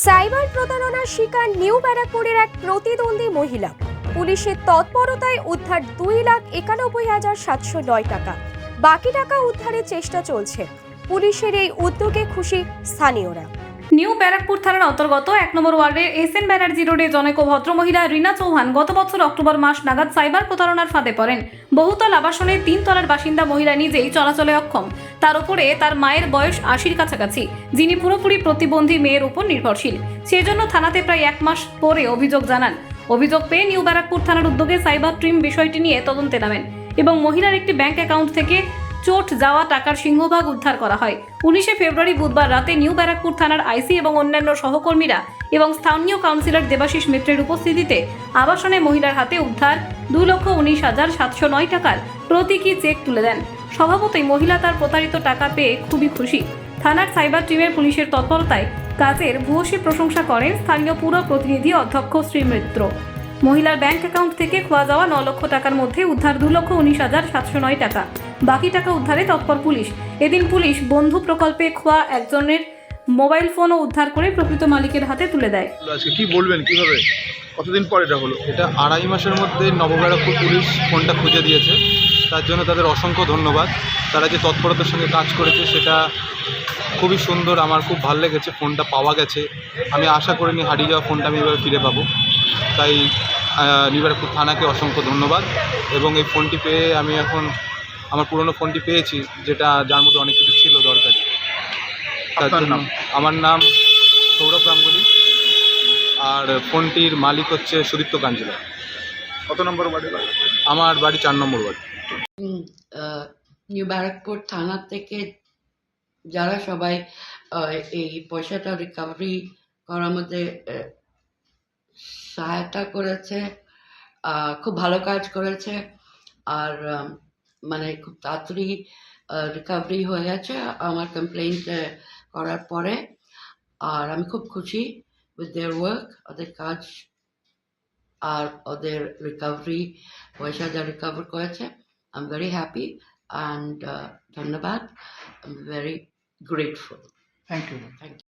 Cyber প্রতারণার শিকার new ব্যারাকপুরের এক প্রতিদ্বন্দ্বী মহিলা। পুলিশের তৎপরতায় উদ্ধার 2,91,709 টাকা। বাকি টাকা উদ্ধারের চেষ্টা চলছে। পুলিশের এই উদ্যোগে খুশি স্থানীয়রা। নিউ ব্যারাকপুর থানার অন্তর্গত 1 নম্বর ওয়ার্ডের SN ব্যানার্জি রোডে জনৈক ভদ্রমহিলা রীনা চৌহান গত বছর অক্টোবর মাস নাগাদ সাইবার প্রতারণার ফাঁদে পড়েন। বহুতল আবাসনের 3 তলার বাসিন্দা মহিলা নিজেই চলাচলে অক্ষম, তার উপরে তার মায়ের বয়স 80-র কাছাকাছি, যিনি পুরোপুরি প্রতিবন্ধী মেয়ের উপর নির্ভরশীল। সেজন্য থানাতে প্রায় 1 মাস পরে অভিযোগ জানান। অভিযোগ পেয়ে নিউ ব্যারাকপুর থানার উদ্যোগে সাইবার টিম বিষয়টি নিয়ে তদন্তে নামেন এবং মহিলার একটি ব্যাংক অ্যাকাউন্ট থেকে চোট যাওয়া টাকার সিংহভাগ উদ্ধার করা হয়। 19 ফেব্রুয়ারি বুধবার রাতে নিউ ব্যারাকপুর থানার আইসি এবং অন্যান্য সহকর্মীরা এবং স্থানীয় কাউন্সিলর দেবাশিস মিত্রের উপস্থিতিতে আবাসনে মহিলার হাতে উদ্ধার 2,19,709 টাকার প্রতীকী চেক তুলে দেন। স্বভাবতই মহিলা তার প্রতারিত টাকা পেয়ে খুবই খুশি। থানার সাইবার টিমের পুলিশের তৎপরতায় কাজের ভূয়সী প্রশংসা করেন স্থানীয় পুর প্রতিনিধি অধ্যক্ষ শ্রী মিত্র। মহিলার ব্যাংক অ্যাকাউন্ট থেকে খোয়া যাওয়া 9 লক্ষ টাকার মধ্যে উদ্ধার 2,19,709 টাকা। বাকি টাকা উদ্ধারে তৎপর পুলিশ। এদিন পুলিশ বন্ধু প্রকল্পে খোয়া একজনের মোবাইল ফোনও উদ্ধার করে প্রকৃত মালিকের হাতে তুলে দেয়। আজকে কি বলবেন, কিভাবে কতদিন পর এটা হলো? এটা 2.5 মাসের মধ্যে নবব্যারাকপুর পুলিশ ফোনটা খুঁজে দিয়েছে, তার জন্য তাদের অসংখ্য ধন্যবাদ। তারা যে তৎপরতার সঙ্গে কাজ করেছে সেটা খুবই সুন্দর, আমার খুব ভালো লেগেছে। ফোনটা পাওয়া গেছে, আমি আশা করিনি হারিয়ে যাওয়া ফোনটা আমি এভাবে ফিরে পাবো। তাই নিউ ব্যারাকপুর থানাকে অসংখ্য ধন্যবাদ। এবং এই ফোনটি পেয়ে আমি এখন আমার পুরনো ফোনটি পেয়েছি, যেটা যার মধ্যে অনেক কিছু ছিল দরকারি। তার আপনার জন্য নাম? আমার নাম সৌরভ গাঙ্গুলি, আর ফোনটির মালিক হচ্ছে সুদীপ্ত কাঞ্জিলা। কত নম্বর ওয়ার্ডে বাড়ি? আমার বাড়ি 4 নম্বর ওয়ার্ড। নিউ ব্যারাকপুর থানা থেকে যারা সবাই এই পয়সাটা রিকভারি করার মধ্যে সহায়তা করেছে, খুব ভালো কাজ করেছে। আর মানে খুব তাড়াতাড়ি রিকভারি হয়ে গেছে আমার কমপ্লেইন্ট করার পরে। আর আমি খুব খুশি উইথ দেয়ার ওয়ার্ক, ওদের কাজ আর ওদের রিকভারি, পয়সা যা রিকভার করেছে। I am very happy and ধন্যবাদ। I am very grateful. Thank you. Thank you.